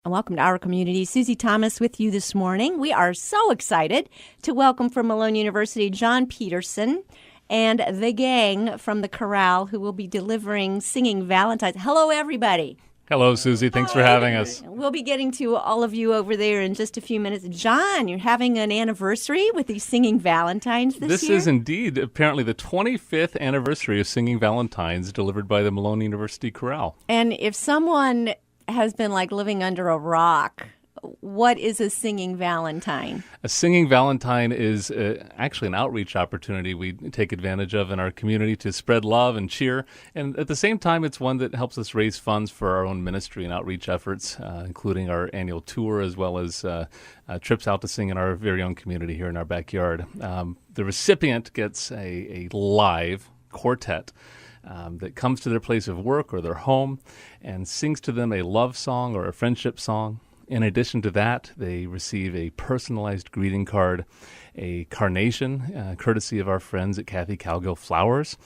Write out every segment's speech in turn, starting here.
and welcome to our community. Susie Thomas with you this morning. We are so excited to welcome from Malone University John Peterson and the gang from the chorale who will be delivering Singing Valentine's. Hello, everybody. Hello, Susie. Thanks for having us. We'll be getting to all of you over there in just a few minutes. John, you're having an anniversary with these Singing Valentines this year? This is indeed apparently the 25th anniversary of Singing Valentines delivered by the Malone University Chorale. And if someone has been like living under a rock, what is a Singing Valentine? A Singing Valentine is actually an outreach opportunity we take advantage of in our community to spread love and cheer. And at the same time, it's one that helps us raise funds for our own ministry and outreach efforts, including our annual tour as well as trips out to sing in our very own community here in our backyard. The recipient gets a live quartet that comes to their place of work or their home and sings to them a love song or a friendship song. In addition to that, they receive a personalized greeting card, a carnation, courtesy of our friends at Kathy Cowgill Flowers.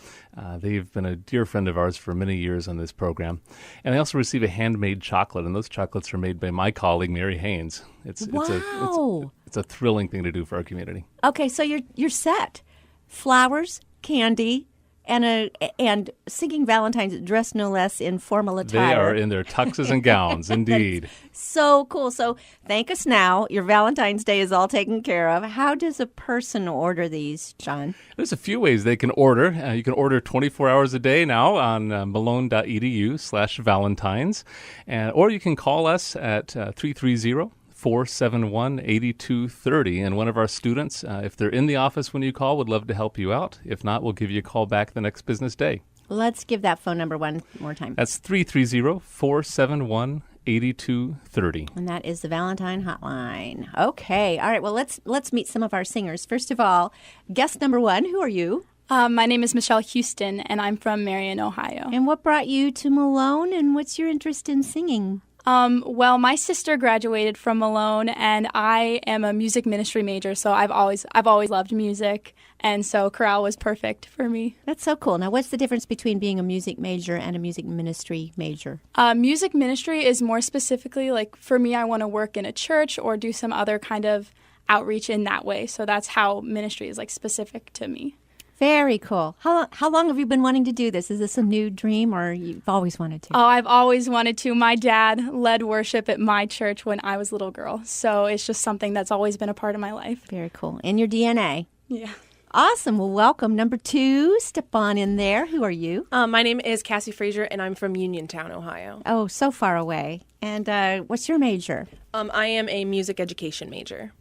They've been a dear friend of ours for many years on this program. And they also receive a handmade chocolate, and those chocolates are made by my colleague, Mary Haynes. It's a thrilling thing to do for our community. Okay, so you're set. Flowers, candy, and Singing Valentines dressed no less in formal attire. They are in their tuxes and gowns, indeed. So cool. So thank us now. Your Valentine's Day is all taken care of. How does a person order these, John? There's a few ways they can order. You can order 24 hours a day now on malone.edu/Valentines. Or you can call us at 330-471-8230. And one of our students, if they're in the office when you call, would love to help you out. If not, we'll give you a call back the next business day. Let's give that phone number one more time. That's 330-471-8230. And that is the Valentine Hotline. Okay. All right. Well, let's meet some of our singers. First of all, guest number one, who are you? My name is Michelle Houston, and I'm from Marion, Ohio. And what brought you to Malone, and what's your interest in singing? Well, my sister graduated from Malone, and I am a music ministry major, so I've always loved music, and so chorale was perfect for me. That's so cool. Now, what's the difference between being a music major and a music ministry major? Music ministry is more specifically, like, for me, I want to work in a church or do some other kind of outreach in that way, so that's how ministry is, like, specific to me. Very cool. How long have you been wanting to do this? Is this a new dream, or you've always wanted to? Oh, I've always wanted to. My dad led worship at my church when I was a little girl, so it's just something that's always been a part of my life. Very cool. In your DNA. Yeah. Awesome. Well, welcome. Number two, step on in there. Who are you? My name is Cassie Frazier, and I'm from Uniontown, Ohio. Oh, so far away. And what's your major? I am a music education major.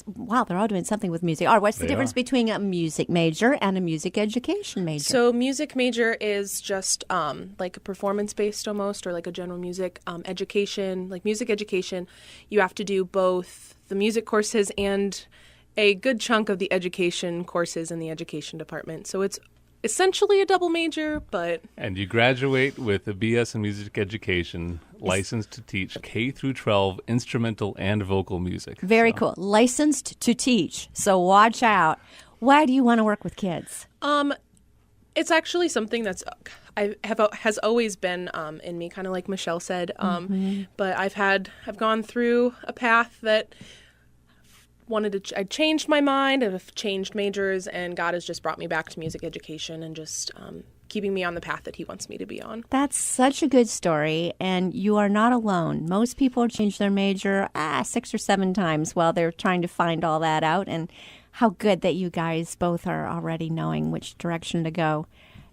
Wow, they're all doing something with music. All right, what's the difference between a music major and a music education major? So music major is just like a performance-based almost, or like a general music education. Like music education, you have to do both the music courses and a good chunk of the education courses in the education department. So it's essentially a double major, but... And you graduate with a BS in music education, licensed to teach K through 12 instrumental and vocal music. Very cool. Licensed to teach. So watch out. Why do you want to work with kids? It's actually something that's has always been in me, kind of like Michelle said. But I've gone through a path that I changed my mind. I've changed majors, and God has just brought me back to music education and just keeping me on the path that He wants me to be on. That's such a good story, and you are not alone. Most people change their major 6 or 7 times while they're trying to find all that out, and how good that you guys both are already knowing which direction to go.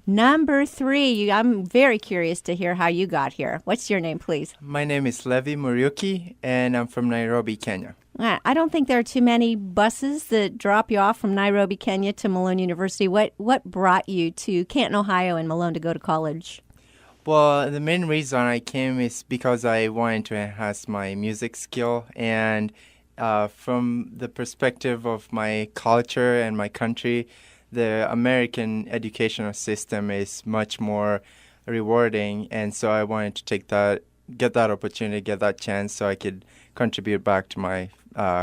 Number 3, I'm very curious to hear how you got here. What's your name, please? My name is Levi Muriuki, and I'm from Nairobi, Kenya. I don't think there are too many buses that drop you off from Nairobi, Kenya to Malone University. What brought you to Canton, Ohio and Malone to go to college? Well, the main reason I came is because I wanted to enhance my music skill. And from the perspective of my culture and my country, the American educational system is much more rewarding. And so I wanted to get that opportunity, get that chance so I could contribute back to my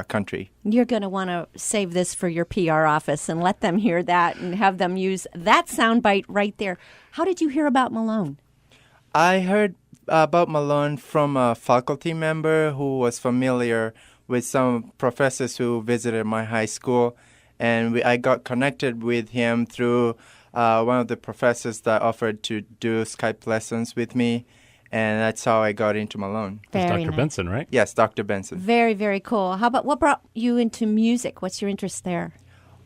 country. You're going to want to save this for your PR office and let them hear that and have them use that soundbite right there. How did you hear about Malone? I heard about Malone from a faculty member who was familiar with some professors who visited my high school. And I got connected with him through one of the professors that offered to do Skype lessons with me. And that's how I got into Malone. That's Very Dr. nice. Benson, right? Yes, Dr. Benson. Very, very cool. How about what brought you into music? What's your interest there?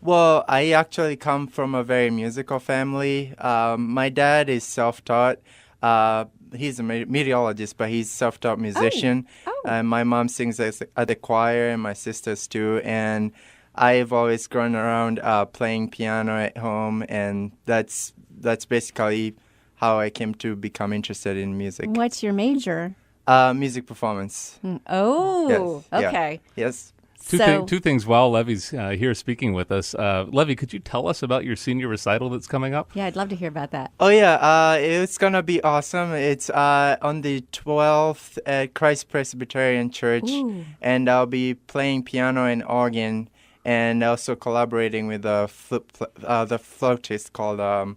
Well, I actually come from a very musical family. My dad is self-taught. He's a meteorologist, but he's a self-taught musician. Oh. My mom sings at the choir, and my sisters too. And I've always grown around playing piano at home, and that's basically how I came to become interested in music. What's your major? Music performance. Oh, Yes. okay. Yeah. Yes. Two things while Levy's here speaking with us. Levy, could you tell us about your senior recital that's coming up? Yeah, I'd love to hear about that. Oh, yeah. It's going to be awesome. It's on the 12th at Christ Presbyterian Church. Ooh. And I'll be playing piano and organ and also collaborating with the flautist called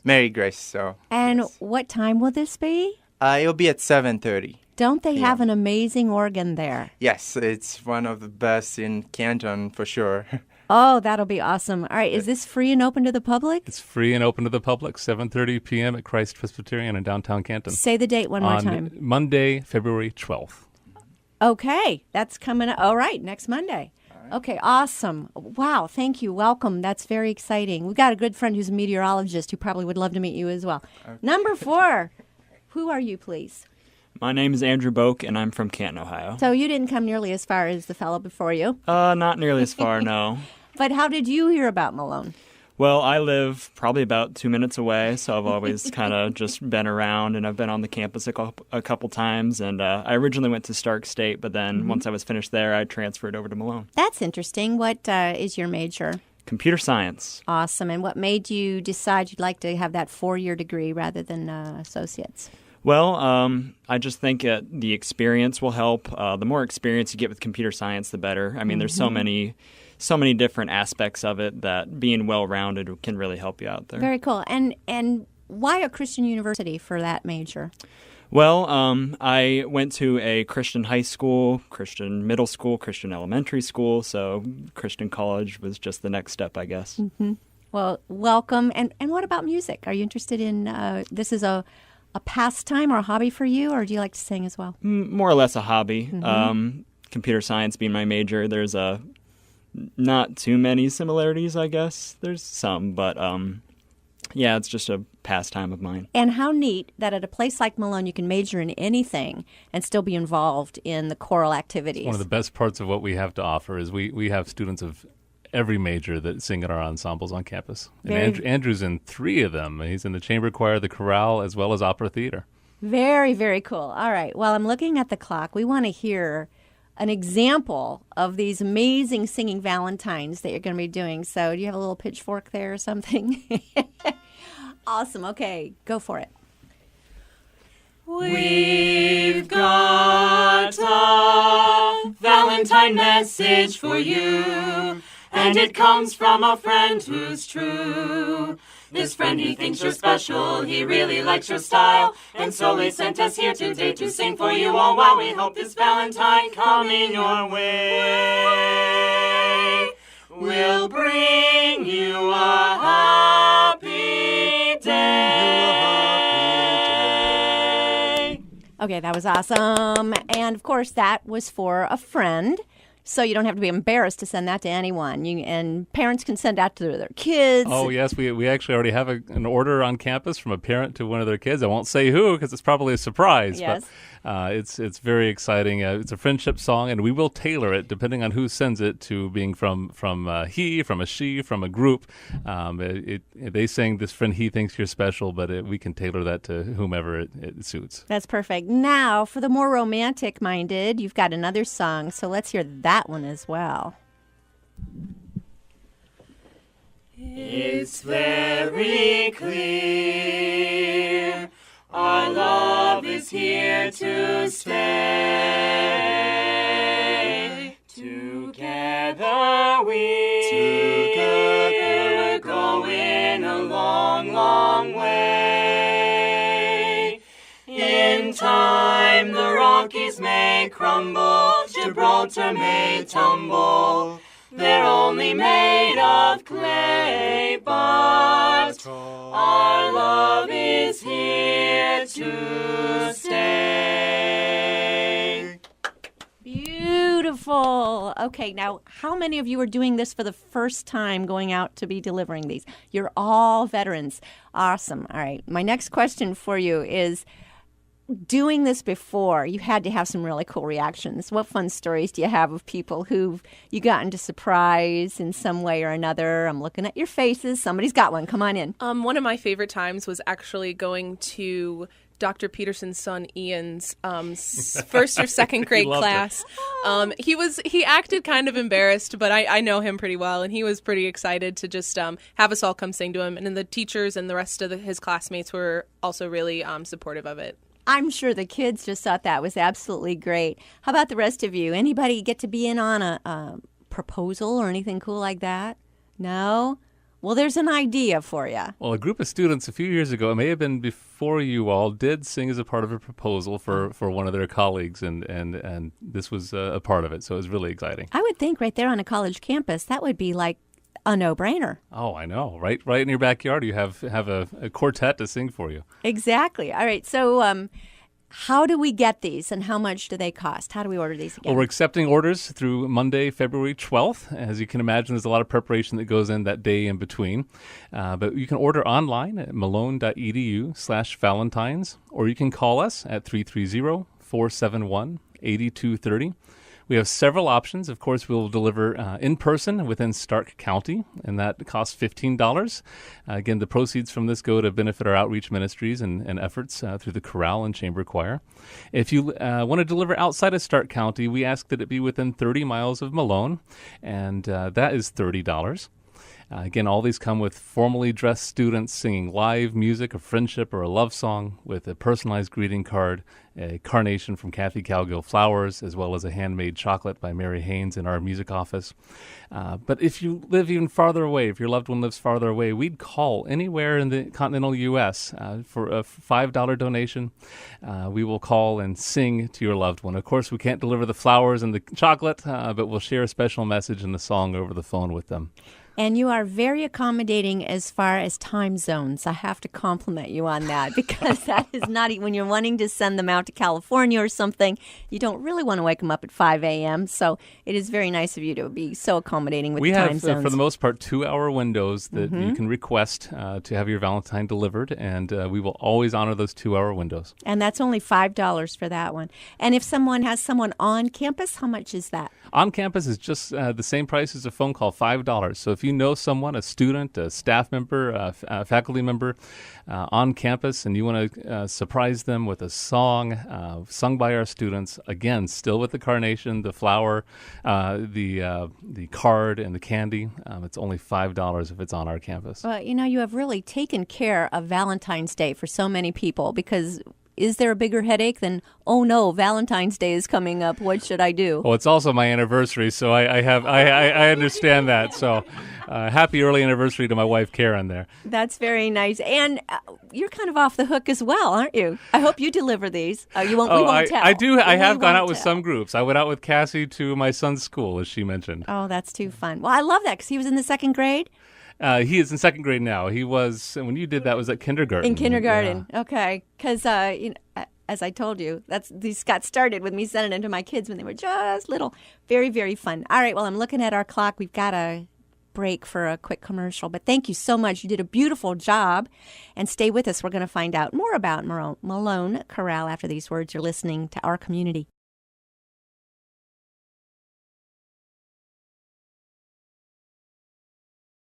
Mary Grace. So. And yes. what time will this be? It'll be at 7:30. Don't they Yeah. have an amazing organ there? Yes, it's one of the best in Canton for sure. Oh, that'll be awesome. All right, is this free and open to the public? It's free and open to the public, 7:30 p.m. at Christ Presbyterian in downtown Canton. Say the date one more on time. Monday, February 12th. Okay, that's coming up. All right, next Monday. Okay, awesome. Wow, thank you. Welcome. That's very exciting. We've got a good friend who's a meteorologist who probably would love to meet you as well. Number 4. Who are you, please? My name is Andrew Boak, and I'm from Canton, Ohio. So you didn't come nearly as far as the fellow before you. Not nearly as far, no. But how did you hear about Malone? Well, I live probably about 2 minutes away, so I've always kind of just been around, and I've been on the campus a couple times. And I originally went to Stark State, but then once I was finished there, I transferred over to Malone. That's interesting. What is your major? Computer science. Awesome. And what made you decide you'd like to have that 4-year degree rather than associates? Well, I just think the experience will help. The more experience you get with computer science, the better. I mean, there's so many different aspects of it that being well-rounded can really help you out there. Very cool. And why a Christian university for that major? Well, I went to a Christian high school, Christian middle school, Christian elementary school, so Christian college was just the next step, I guess. Mm-hmm. Well, welcome. And what about music? Are you interested in this is a pastime or a hobby for you, or do you like to sing as well? More or less a hobby. Computer science being my major, there's not too many similarities, I guess. There's some, but yeah, it's just a pastime of mine. And how neat that at a place like Malone you can major in anything and still be involved in the choral activities. One of the best parts of what we have to offer is we have students of every major that sing in our ensembles on campus. And Andrew's in 3 of them. He's in the chamber choir, the chorale, as well as opera theater. Very, very cool. All right. Well, I'm looking at the clock. We want to hear an example of these amazing singing Valentines that you're going to be doing. So do you have a little pitchfork there or something? Awesome. Okay, go for it. We've got a Valentine message for you, and it comes from a friend who's true. This friend, he thinks you're special, he really likes your style, and so he sent us here today to sing for you all while we hope this Valentine coming your way will bring you a happy day. Okay, that was awesome. And of course, that was for a friend. So you don't have to be embarrassed to send that to anyone. And parents can send that to their kids. Oh, yes. We actually already have an order on campus from a parent to one of their kids. I won't say who because it's probably a surprise. Yes. But it's very exciting. It's a friendship song, and we will tailor it depending on who sends it to being from he, from a she, from a group. They sing, this friend, he thinks you're special, but we can tailor that to whomever it suits. That's perfect. Now, for the more romantic-minded, you've got another song. So let's hear that one as well. It's very clear our love is here to stay. Together we're going a long, long way. In time crumble, Gibraltar may tumble. They're only made of clay, but our love is here to stay. Beautiful. Okay, now how many of you are doing this for the first time, going out to be delivering these? You're all veterans. Awesome. All right, my next question for you is, doing this before, you had to have some really cool reactions. What fun stories do you have of people who you got into surprise in some way or another? I'm looking at your faces. Somebody's got one. Come on in. One of my favorite times was actually going to Dr. Peterson's son Ian's first or second grade class. He acted kind of embarrassed, but I know him pretty well, and he was pretty excited to just have us all come sing to him. And then the teachers and the rest of his classmates were also really supportive of it. I'm sure the kids just thought that was absolutely great. How about the rest of you? Anybody get to be in on a proposal or anything cool like that? No? Well, there's an idea for you. Well, a group of students a few years ago, it may have been before you all, did sing as a part of a proposal for one of their colleagues, and this was a part of it, so it was really exciting. I would think right there on a college campus, that would be like a no-brainer. Oh, I know. Right in your backyard, you have a quartet to sing for you. Exactly. All right, so how do we get these, and how much do they cost? How do we order these again? Well, we're accepting orders through Monday, February 12th. As you can imagine, there's a lot of preparation that goes in that day in between. But you can order online at malone.edu/Valentines, or you can call us at 330-471-8230. We have several options. Of course, we'll deliver in person within Stark County, and that costs $15. Again, the proceeds from this go to benefit our outreach ministries and efforts through the chorale and chamber choir. If you want to deliver outside of Stark County, we ask that it be within 30 miles of Malone, and that is $30. Again, all these come with formally dressed students singing live music, a friendship, or a love song with a personalized greeting card, a carnation from Kathy Calgill Flowers, as well as a handmade chocolate by Mary Haynes in our music office. But if you live even farther away, if your loved one lives farther away, we'd call anywhere in the continental U.S. For a $5 donation. We will call and sing to your loved one. Of course, we can't deliver the flowers and the chocolate, but we'll share a special message and the song over the phone with them. And you are very accommodating as far as time zones. I have to compliment you on that, because that is not, when you're wanting to send them out to California or something, you don't really want to wake them up at 5 a.m. So it is very nice of you to be so accommodating with the time zones. We have, for the most part, 2-hour windows that you can request to have your Valentine delivered, and we will always honor those 2-hour windows. And that's only $5 for that one. And if someone has someone on campus, how much is that? On campus is just the same price as a phone call, $5. So if you know someone, a student, a staff member, a faculty member on campus, and you want to surprise them with a song sung by our students, again, still with the carnation, the flower, the card, and the candy, it's only $5 if it's on our campus. Well, you have really taken care of Valentine's Day for so many people, because is there a bigger headache than, oh no, Valentine's Day is coming up, what should I do? Well, it's also my anniversary, so I understand that. So happy early anniversary to my wife, Karen, there. That's very nice. And you're kind of off the hook as well, aren't you? I hope you deliver these. We won't tell. I do. I have gone out with some groups. I went out with Cassie to my son's school, as she mentioned. Oh, that's too fun. Well, I love that, because he was in the second grade. He is in second grade now. He was, when you did that, was at kindergarten. In kindergarten, yeah. Okay. Because, as I told you, these got started with me sending them to my kids when they were just little. Very, very fun. All right, well, I'm looking at our clock. We've got a break for a quick commercial. But thank you so much. You did a beautiful job. And stay with us. We're going to find out more about Malone Chorale after these words. You're listening to Our Community.